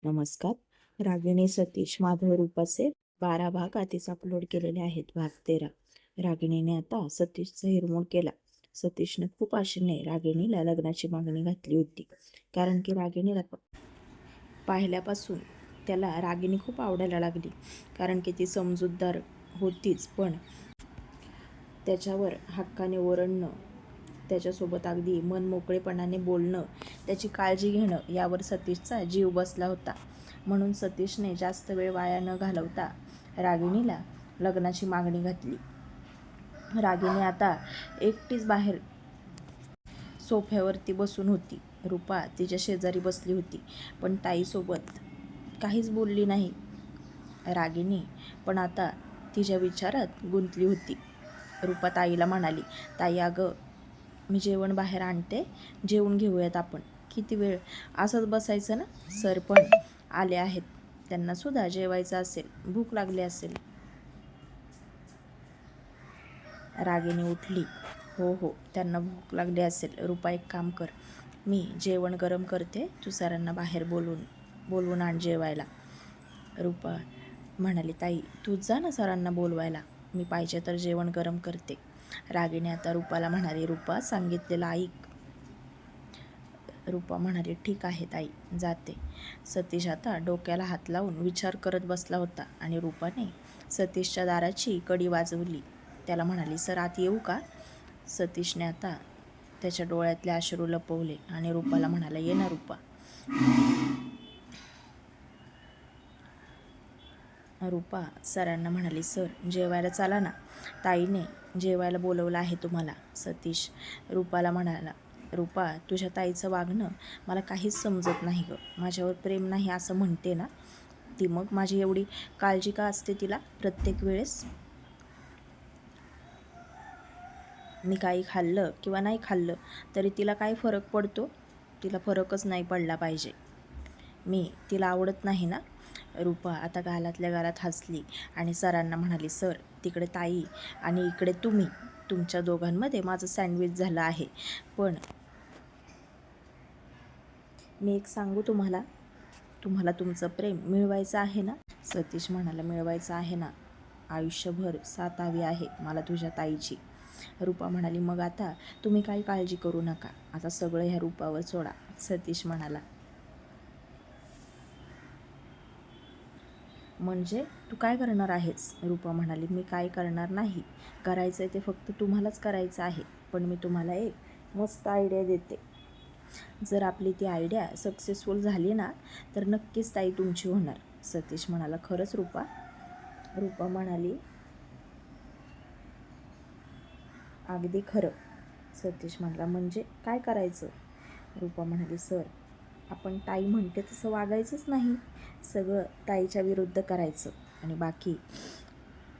नमस्कार. रागिणी सतीश माधव रूपाचे 12 भाग आधीच अपलोड केलेले आहेत. भाग 13. रागिणीने आता सतीशचा हिरमोड केला. सतीशने खूप आशेने रागिणीला लग्नाची मागणी घातली होती, कारण की रागिणीला पाहिल्यापासून त्याला रागिणी खूप आवडायला लागली, कारण की ती समजूतदार होतीच, पण त्याच्यावर हक्काने ओरडणं, त्याच्यासोबत अगदी मनमोकळेपणाने बोलणं, त्याची काळजी घेणं यावर सतीशचा जीव बसला होता. म्हणून सतीशने जास्त वेळ वाया न घालवता रागिणीला लग्नाची मागणी घातली. रागिणी आता एकटीच बाहेर सोफ्यावरती बसून होती. रूपा तिच्या शेजारी बसली होती, पण ताईसोबत काहीच बोलली नाही. रागिणी पण आता तिच्या विचारात गुंतली होती. रूपा ताईला म्हणाली, ताई अगं, मी जेवण बाहेर आणते, जेवून घेऊयात आपण. किती वेळ असंच बसायचं ना? सर पण आले आहेत, त्यांना सुद्धा जेवायचं असेल, भूक लागली असेल. रागिणी उठली. हो हो, त्यांना भूक लागली असेल. रूपा एक काम कर, मी जेवण गरम करते, तू सरांना बाहेर बोलवून आण जेवायला. रूपा म्हणाली, ताई तूच जा ना सरांना बोलवायला, मी पाहिजे तर जेवण गरम करते. रागिणी आता रूपाला म्हणाली, रूपा सांगितलेलं ऐक. रूपा म्हणाली, ठीक आहे ताई, जाते. सतीश आता डोक्याला हात लावून विचार करत बसला होता आणि रूपाने सतीशच्या दाराची कडी वाजवली. त्याला म्हणाली, सर आत येऊ का? सतीशने आता त्याच्या डोळ्यातले अश्रू लपवले आणि रूपाला म्हणाला, ये ना रूपा. रूपा सरांना म्हणाली, सर जेवायला चला ना, ताईने जेवायला बोलवलं आहे तुम्हाला. सतीश रूपाला म्हणाला, रूपा तुझ्या ताईचं वागणं मला काहीच समजत नाही गं. माझ्यावर प्रेम नाही असं म्हणते ना ती, मग माझी एवढी काळजी का असते तिला प्रत्येक वेळेस? मी काही खाल्लं किंवा नाही खाल्लं तरी तिला काय फरक पडतो? तिला फरकच नाही पडला पाहिजे. मी तिला आवडत नाही ना? रूपा आता गालातल्या गालात हसली आणि सरांना म्हणाली, सर तिकडे ताई आणि इकडे तुम्ही, तुमच्या दोघांमध्ये माझं सँडविच झालं आहे. पण मी एक सांगू तुम्हाला, तुम्हाला तुमचं प्रेम मिळवायचं आहे ना? सतीश म्हणाला, मिळवायचं आहे ना, आयुष्यभर साथ हवी आहे मला तुझ्या ताईची. रूपा म्हणाली, मग आता तुम्ही काही काळजी करू नका, आता सगळं ह्या रूपावर सोडा. सतीश म्हणाला, म्हणजे तू काय करणार आहेस? रूपा म्हणाली, मी काय करणार नाही, करायचं आहे ते फक्त तुम्हालाच करायचं आहे. पण मी तुम्हाला एक मस्त आयडिया देते. जर आपली ती आयडिया सक्सेसफुल झाली ना, तर नक्कीच ताई तुमची होणार. सतीश म्हणाला, खरंच रूपा? रूपा म्हणाली, अगदी खरं. सतीश म्हणाला, म्हणजे काय करायचं? रूपा म्हणाली, सर आपण ताई म्हणते तसं वागायचंच नाही, सगळं ताईच्या विरुद्ध करायचं आणि बाकी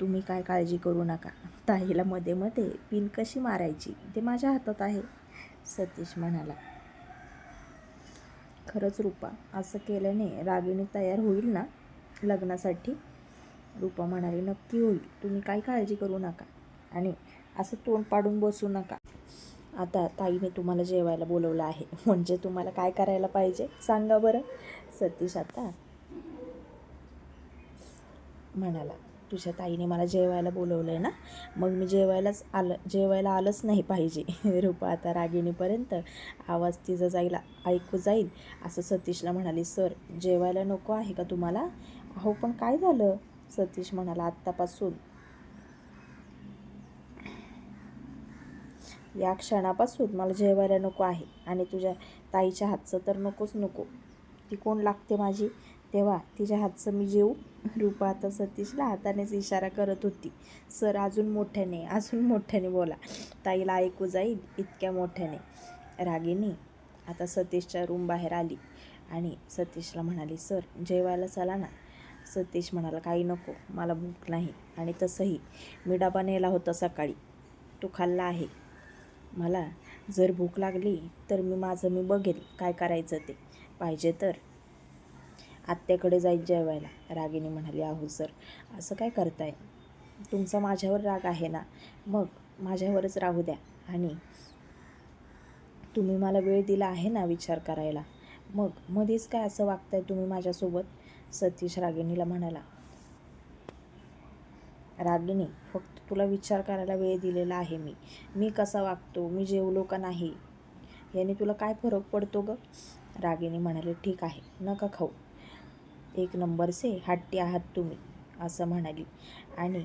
तुम्ही काय काळजी करू नका. ताईला मध्ये मध्ये पिन कशी मारायची ते माझ्या हातात आहे. सतीश म्हणाला, खरंच रूपा, असं केल्याने रागिणी तयार होईल ना लग्नासाठी? रूपा म्हणाली, नक्की होईल, तुम्ही काही काळजी करू नका आणि असं तोंड पाडून बसू नका. आता ताईने तुम्हाला जेवायला बोलवलं आहे, म्हणजे तुम्हाला काय करायला पाहिजे सांगा बरं? सतीश आता म्हणाला, तुझ्या ताईने मला जेवायला बोलवलं आहे ना, मग मी जेवायला आलंच नाही पाहिजे. रूपा आता रागिणीपर्यंत आवाज तिचा ऐकू जाईल असं सतीशला म्हणाली, सर जेवायला नको आहे का तुम्हाला? अहो पण काय झालं? सतीश म्हणाला, आत्तापासून या क्षणापासून मला जेवायला नको आहे आणि तुझ्या ताईच्या हातचं तर नकोच नको. ती कोण लागते माझी, तेव्हा तिच्या हातचं मी जेवू? रूपा आता सतीशला हातानेच इशारा करत होती, सर अजून मोठ्याने बोला, ताईला ऐकू जाईल इतक्या मोठ्याने. रागिणी आता सतीशच्या रूम बाहेर आली आणि सतीशला म्हणाली, सर जेवायला चला ना. सतीश म्हणाला, काही नको, मला भूक नाही आणि तसंही मी डबा नेला होता सकाळी, तो खाल्ला आहे. मला जर भूक लागली तर मी बघेल काय करायचं ते, पाहिजे तर आत्याकडे जाईल जेवायला. रागिणी म्हणाली, अहो सर असं काय करताय? तुमचा माझ्यावर राग आहे ना, मग माझ्यावरच राहू द्या आणि तुम्ही मला वेळ दिला आहे ना विचार करायला, मग मध्येच काय असं वागताय तुम्ही माझ्यासोबत? सतीश रागिणीला म्हणाला. रागिणी, फक्त तुला विचार करायला वेळ दिलेला आहे मी कसा वागतो, मी जेवलो का नाही याने तुला काय फरक पडतो ग? रागिणी म्हणाली, ठीक आहे, नका खाऊ, एक नंबरचे हट्टी आहात तुम्ही, असं म्हणाली आणि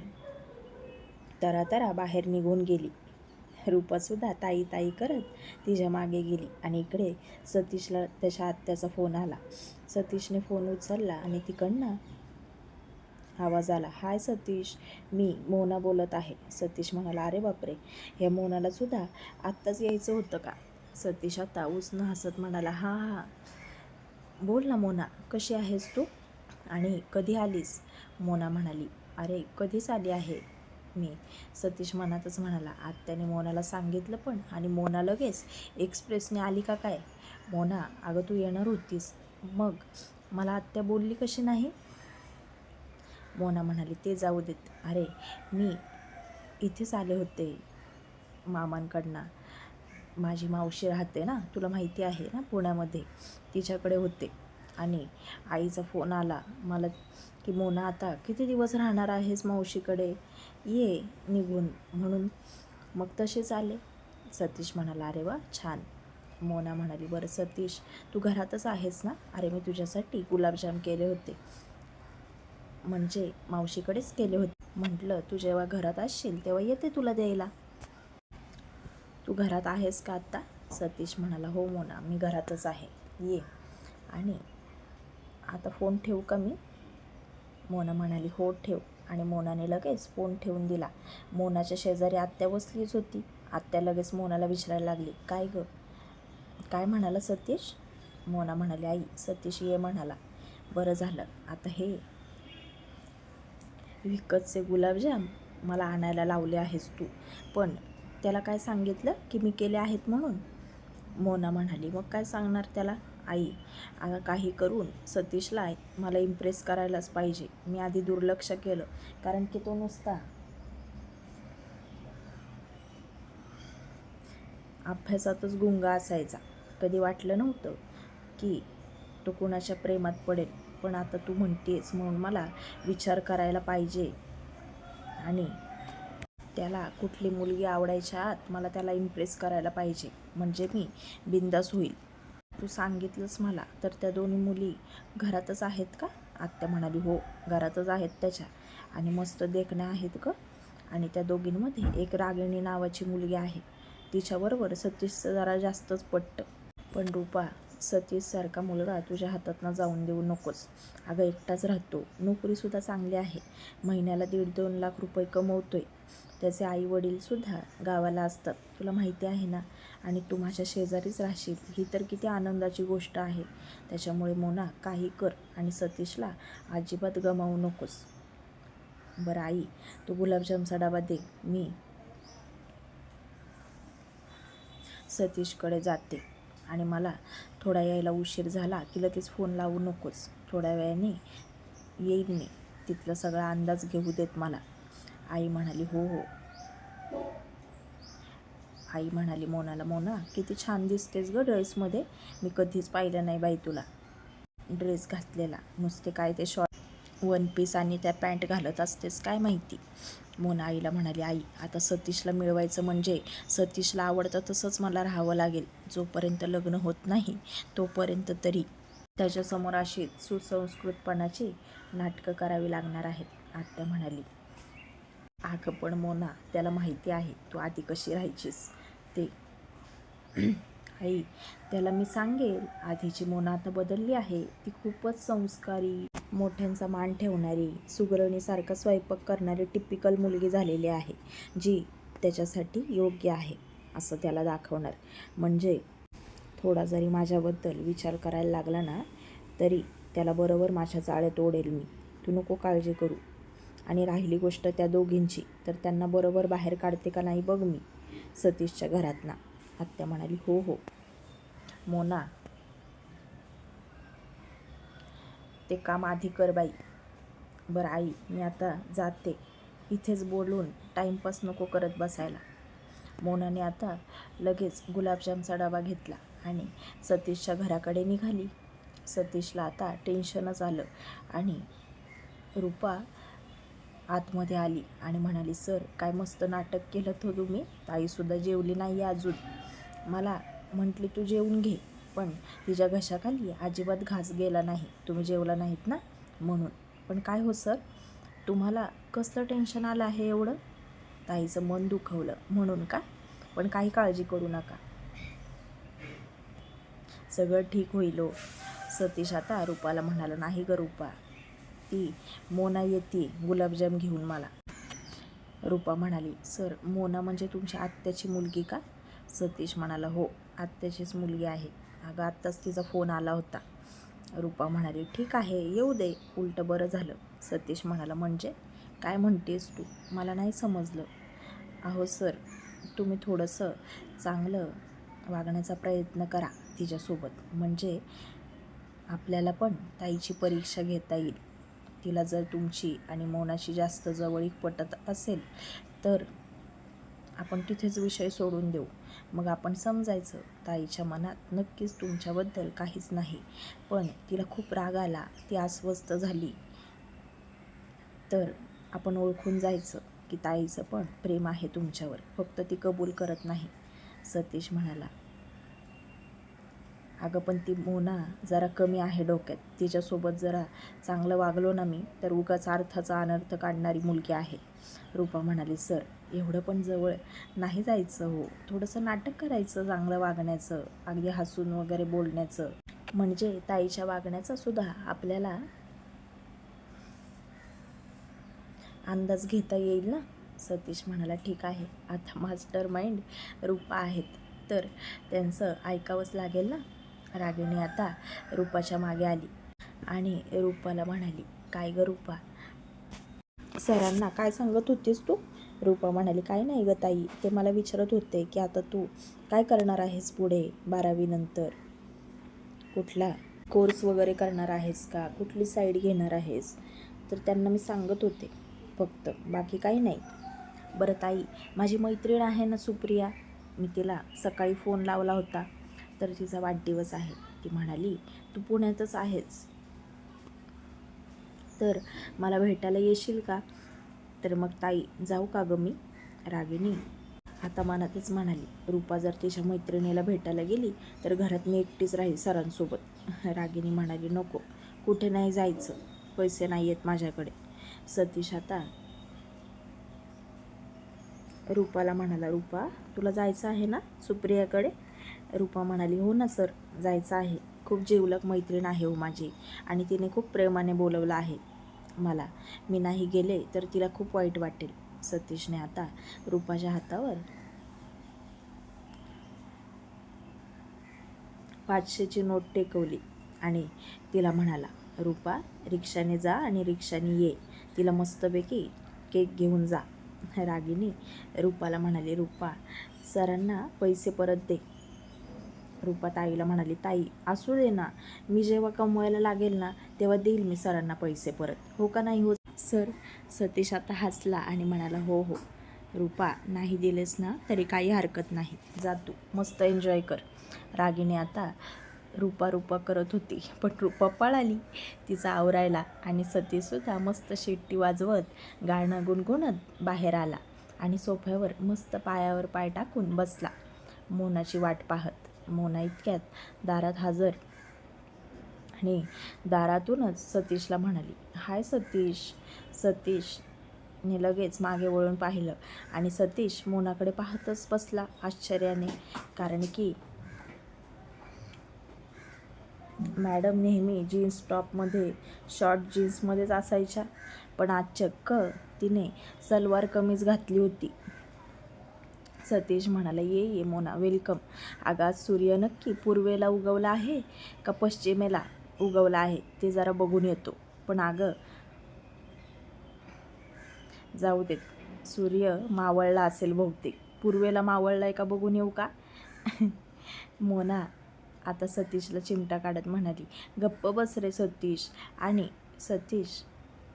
तरा बाहेर निघून गेली. रूपासुद्धा ताई ताई करत तिच्या मागे गेली आणि इकडे सतीशला त्याच्या आत्याचा फोन आला. सतीशने फोन उचलला आणि तिकडनं आवाज आला, हाय सतीश, मी मोना बोलत आहे. सतीश म्हणाला, अरे बापरे, ह्या मोनाला सुद्धा आत्ताच यायचं होतं का? सतीश आता उसनं हसत म्हणाला, हां, बोल ना मोना, कशी आहेस तू आणि कधी आलीस? मोना म्हणाली, अरे कधीच आली आहे मी. सतीश मनातच म्हणाला, आत्याने मोनाला सांगितलं पण, आणि मोना लगेच एक्सप्रेसने आली का काय? मोना, अगं तू येणार होतीस, मग मला आत्या बोलली कशी नाही? मोना म्हणाली, ते जाऊ देत, अरे मी इथेच आले होते मामांकडनं, माझी मावशी राहते ना, तुला माहिती आहे ना पुण्यामध्ये, तिच्याकडे होते आणि आईचा फोन आला मला की मोना आता किती दिवस राहणार आहेस मावशीकडे, ये निघून, म्हणून मग तसेच आले. सतीश म्हणाला, अरे वा, छान. मोना म्हणाली, बरं सतीश, तू घरातच आहेस ना? अरे मी तुझ्यासाठी गुलाबजाम केले होते, म्हणजे मावशीकडेच केले होते, म्हटलं तू जेव्हा घरात असशील तेव्हा येते तुला द्यायला. तू घरात आहेस का आत्ता? सतीश म्हणाला, हो मोना, मी घरातच आहे, ये. आणि आता फोन ठेवू का मी? मोना म्हणाली, हो ठेव. आणि मोनाने लगेच फोन ठेवून दिला. मोनाच्या शेजारी आत्या बसलीच होती. आत्या लगेच मोनाला विचारायला लागली, काय गं, काय म्हणाला सतीश? मोना म्हणाली, आई, सतीश ये म्हणाला. बरं झालं, आता हे विकतचे गुलाबजाम मला आणायला लावले आहेस तू, पण त्याला काय सांगितलं की मी केले आहेत म्हणून? मोना म्हणाली, मग काय सांगणार त्याला? आई, आता काही करून सतीशला मला इम्प्रेस करायलाच पाहिजे. मी आधी दुर्लक्ष केलं, कारण की तो नुसता अभ्यासातच गुंगा असायचा. कधी वाटलं नव्हतं की तो कुणाच्या प्रेमात पडेल, पण आता तू म्हणतेस म्हणून मला विचार करायला पाहिजे आणि त्याला कुठली मुलगी आवडायच्या आत मला त्याला इम्प्रेस करायला पाहिजे, म्हणजे मी बिंदास होईल. तू सांगितलंस मला, तर त्या दोन्ही मुली घरातच आहेत का? आत्या म्हणाली, हो, घरातच आहेत त्याच्या, आणि मस्त देखण्या आहेत ग. आणि त्या दोघींमध्ये एक रागिणी नावाची मुलगी आहे, तिच्याबरोबर सतीशचं जरा जास्तच पटतं. पण रूपा, सतीशसारखा मुलगा तुझ्या हातातनं जाऊन देऊ नकोस. अगं एकटाच राहतो, नोकरीसुद्धा चांगली आहे, महिन्याला 1.5-2 लाख रुपये कमवतोय, त्याचे आई वडीलसुद्धा गावाला असतात, तुला माहिती आहे ना, आणि तू माझ्या शेजारीच राहशील, ही तर किती आनंदाची गोष्ट आहे. त्याच्यामुळे मोना, काही कर आणि सतीशला अजिबात गमावू नकोस. बरं आई, तू गुलाबजामचा डबा दे, मी सतीशकडे जाते, आणि मला थोडा यायला उशीर झाला की लगेच फोन लावू नकोस, थोड्या वेळाने येईल मी, तिथला सगळा अंदाज घेऊ देत मला. आई म्हणाली, हो हो. आई म्हणाली मोनाला, मोना, किती छान दिसतेस ग ड्रेसमध्ये, मी कधीच पाहिलं नाही बाई तुला ड्रेस घातलेला, नुसते काय ते शॉर्ट वन पीस आणि त्या पॅन्ट घालत असतेस काय माहिती. मोना आईला म्हणाली, आई, आता सतीशला मिळवायचं म्हणजे सतीशला आवडतं तसंच मला राहावं लागेल, जोपर्यंत लग्न होत नाही तोपर्यंत तरी त्याच्यासमोर अशी सुसंस्कृतपणाची नाटकं करावी लागणार आहेत. आत्या म्हणाली, अगं पण मोना, त्याला माहिती आहे तू आधी कशी राहायचीस ते. आई, त्याला मी सांगेल, आधीची मोना आता बदलली आहे, ती खूपच संस्कारी, मोठ्यांचा मान ठेवणारी, सुगरणीसारखा स्वयंपाक करणारी टिपिकल मुलगी झालेली आहे, जी त्याच्यासाठी योग्य आहे असं त्याला दाखवणार. म्हणजे थोडा जरी माझ्याबद्दल विचार करायला लागला ना, तरी त्याला बरोबर माझ्या जाळ्यात ओढेल मी, तू नको काळजी करू. आणि राहिली गोष्ट त्या दोघींची, तर त्यांना बरोबर बाहेर काढते का नाही बघ मी सतीशच्या घरातनं. आत्या म्हणाली, हो हो मोना, ते काम आधी कर बाई. बरं आई, मी आता जाते, इथेच बोलून टाईमपास नको करत बसायला. मोनाने आता लगेच गुलाबजामचा डबा घेतला आणि सतीशच्या घराकडे निघाली. सतीशला आता टेन्शनच आलं आणि रूपा आतमध्ये आली आणि म्हणाली, सर काय मस्त नाटक केलं तो तुम्ही, ताईसुद्धा जेवली नाही अजून. मला म्हटली तू जेवून घे, पण तिच्या घशाखाली अजिबात घास गेला नाही, तुम्ही जेवला नाहीत ना म्हणून. पण काय हो सर, तुम्हाला कसलं टेन्शन आलं आहे एवढं? ताईचं मन दुखवलं म्हणून का? पण काही काळजी करू नका, सगळं ठीक होईल हो. सतीश आता रूपाला म्हणाला, नाही ग रूपा, ती मोना येते गुलाबजाम घेऊन मला. रूपा म्हणाली, सर मोना म्हणजे तुमच्या आत्याची मुलगी का? सतीश म्हणाला, हो आत्याचीच मुलगी आहे. अगं आत्ताच तिचा फोन आला होता. रूपा म्हणाली, ठीक आहे येऊ दे, उलटं बरं झालं. सतीश म्हणाला, म्हणजे काय म्हणतेस तू, मला नाही समजलं. अहो सर, तुम्ही थोडंसं चांगलं वागण्याचा प्रयत्न करा तिच्यासोबत, म्हणजे आपल्याला पण ताईची परीक्षा घेता येईल. तिला जर तुमची आणि मोनाची जास्त जवळीक पटत असेल तर आपण तिथेच विषय सोडून देऊ. मग आपण समजायचं ताईच्या मनात नक्कीच तुमच्याबद्दल काहीच नाही, पण तिला खूप राग आला, ती अस्वस्थ झाली, तर आपण ओळखून जायचं की ताईचं पण प्रेम आहे तुमच्यावर, फक्त ती कबूल करत नाही. सतीश म्हणाला, अगं पण ती मोना जरा कमी आहे डोक्यात, तिच्यासोबत जरा चांगलं वागलो ना मी तर उगाच अर्थाचा अनर्थ काढणारी मुलगी आहे. रूपा म्हणाली, सर एवढं पण जवळ नाही जायचं हो, थोडंसं नाटक करायचं चांगलं वागण्याचं, अगदी हसून वगैरे बोलण्याचं, म्हणजे ताईच्या वागण्याचा सुद्धा आपल्याला अंदाज घेता येईल ना. सतीश म्हणाला, ठीक आहे, आता मास्टर माइंड रूपा आहेत तर त्यांचं ऐकावंच लागेल ना. रागिणी आता रूपाच्या मागे आली आणि रूपाला म्हणाली, काय ग रूपा, सरांना काय सांगत होतीस तू? रूपा म्हणाली, काय नाही ग ताई, ते मला विचारत होते की आता तू काय करणार आहेस पुढे 12वी नंतर, कुठला कोर्स वगैरे करणार आहेस का, कुठली साईड घेणार आहेस, तर त्यांना मी सांगत होते फक्त, बाकी काही नाही. बरं ताई, माझी मैत्रीण आहे ना सुप्रिया, मी तिला सकाळी फोन लावला होता तर तिचा वाढदिवस आहे. ती म्हणाली तू पुण्यातच आहेस तर मला भेटायला येशील का? तर मग ताई जाऊ का गं मी? रागिणी आता मनातच म्हणाली, रूपा जर तिच्या मैत्रिणीला भेटायला गेली तर घरात मी एकटीच राहील सरांसोबत. रागिणी म्हणाली, नको, कुठे नाही जायचं, पैसे नाही आहेत माझ्याकडे. सतीश आता रूपाला म्हणाला, रूपा तुला जायचं आहे ना सुप्रियाकडे? रूपा म्हणाली, हो ना सर, जायचं आहे, खूप जिवलग मैत्रीण आहे हो माझी आणि तिने खूप प्रेमाने बोलवलं आहे मला, मी नाही गेले तर तिला खूप वाईट वाटेल. सतीशने आता रूपाच्या हातावर 500ची नोट टेकवली आणि तिला म्हणाला, रूपा रिक्षाने जा आणि रिक्षाने ये, तिला मस्तपैकी केक घेऊन जा. रागिणी रूपाला म्हणाली, रूपा सरांना पैसे परत दे. रूपा ताईला म्हणाली, ताई असू दे ना, मी जेव्हा कमवायला लागेल ना तेव्हा देईल मी सरांना पैसे परत, हो का नाही हो सर? सतीश आता हसला आणि म्हणाला, हो हो रूपा, नाही दिलेस ना तरी काही हरकत नाही, जा तू मस्त एन्जॉय कर. रागिणी आता रूपा रूपा करत होती पण रूपा पळाली तिचा आवरायला आणि सतीशसुद्धा मस्त शिट्टी वाजवत गाणं गुणगुणत बाहेर आला आणि सोफ्यावर मस्त पायावर पाय टाकून बसला मोनाची वाट पाहत. मोना इतक्यात दारात हजर आणि दारातूनच सतीशला म्हणाली, हाय सतीश. सतीशने लगेच मागे वळून पाहिलं आणि सतीश मोनाकडे पाहतच बसला आश्चर्याने, कारण की मॅडम नेहमी जीन्स टॉपमध्ये शॉर्ट जीन्समध्येच असायच्या, पण आज चक्क तिने सलवार कमीज घातली होती. सतीश म्हणाला, ये ये मोना, वेलकम. अगं आज सूर्य नक्की पूर्वेला उगवला आहे का पश्चिमेला उगवला आहे ते जरा बघून येतो. पण अगं जाऊ देत, सूर्य मावळला असेल बहुतेक, पूर्वेला मावळला आहे का बघून येऊ का? मोना आता सतीशला चिमटा काढत म्हणाली, गप्प बस रे सतीश. आणि सतीश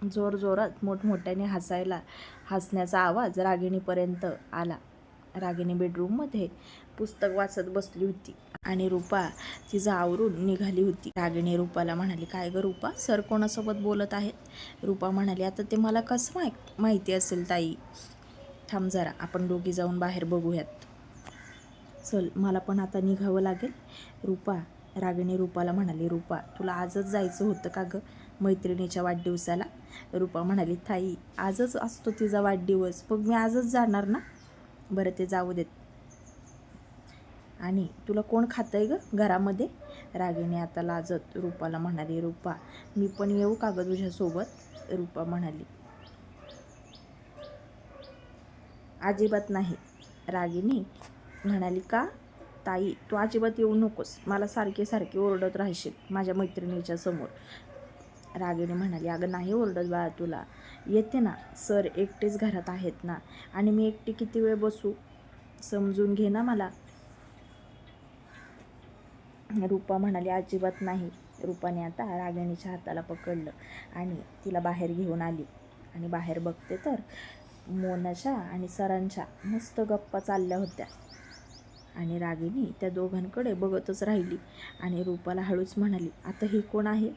जोरजोरात मोठमोठ्याने हसण्याचा आवाज रागिणीपर्यंत आला रागिनी बेडरूममध्ये पुस्तक वाचत बसली होती आणि रूपा तिचं आवरून निघाली होती. रागिनी रूपाला म्हणाली, काय गं रूपा, सर कोणासोबत बोलत आहेत? रूपा म्हणाली, आता ते मला कसं माहिती असेल ताई, थांब जरा, आपण दोघी जाऊन बाहेर बघूयात. चल, मला पण आता निघावं लागेल. रागिनी रूपाला म्हणाली, रूपा तुला आजच जायचं होतं का गं मैत्रिणीच्या वाढदिवसाला? रूपा म्हणाली, ताई आजच असतो तिचा वाढदिवस, मग मी आजच जाणार ना. बरं ते जाऊ देत. आणि तुला कोण खातंय गं घरामध्ये? रागिणी आता लाजत रूपाला म्हणाली, रूपा मी पण येऊ का गं तुझ्यासोबत? रूपा म्हणाली, अजिबात नाही. रागिनी म्हणाली, का? ताई तू अजिबात येऊ नकोस, मला सारखे सारखे ओरडत राहशील माझ्या मैत्रिणीच्या समोर. रागिणी म्हणाली, अगं नाही ओरडत बाळा तुला, येते ना, सर एकटेच घरात आहेत ना, आणि मी एकटी किती वेळ बसू, समजून घे ना मला. रूपा म्हणाली, अजिबात नाही. रूपाने आता रागिणीच्या हाताला पकडलं आणि तिला बाहेर घेऊन आली. आणि बाहेर बघते तर मोनाच्या आणि सरांच्या मस्त गप्पा चालल्या होत्या. आणि रागिणी त्या दोघांकडे बघतच राहिली आणि रूपाला हळूच म्हणाली, आता ही कोण आहे?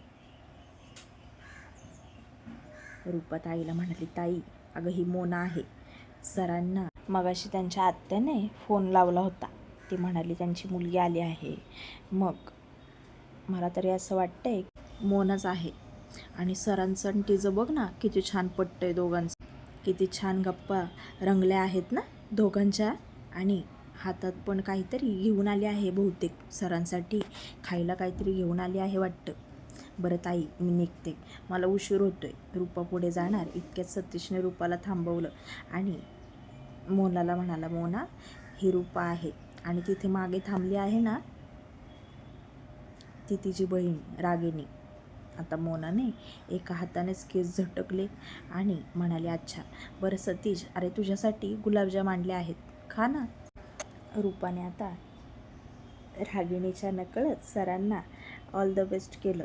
रूपा ताईला म्हणाली, ताई अगं ही मोना आहे. सरांना मगाशी त्यांच्या आत्याने फोन लावला होता, ती म्हणाली त्यांची मुलगी आली आहे. मग मला तरी असं वाटतंय मोनाच आहे. आणि सरांचं आणि तिचं बघ ना किती छान पटतंय दोघांचं, किती छान गप्पा रंगल्या आहेत ना दोघांच्या. आणि हातात पण काहीतरी घेऊन आली आहे, बहुतेक सरांसाठी खायला काहीतरी घेऊन आली आहे वाटतं. बरं ताई मी निघते, मला उशीर होतोय. रूपा पुढे जाणार इतक्यात सतीशने रूपाला थांबवलं आणि मोनाला म्हणाला, मोना ही रूपा आहे आणि तिथे मागे थांबली आहे ना ती तिची बहीण रागिणी. आता मोनाने एका हातानेच केस झटकले आणि म्हणाले, अच्छा बरं सतीश, अरे तुझ्यासाठी गुलाबजाम आणले आहेत, खा ना. रूपाने आता रागिणीच्या नकळत सरांना ऑल द बेस्ट केलं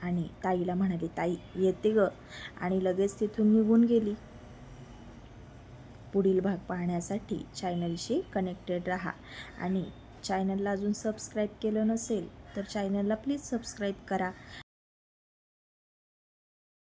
आणि ताईला म्हणाली, ताई येते गं, आणि लगेच तिथून निघून गेली. पुढील भाग पाहण्यासाठी चॅनलशी कनेक्टेड राहा आणि चॅनलला अजून सबस्क्राईब केलं नसेल तर चॅनलला प्लीज सबस्क्राईब करा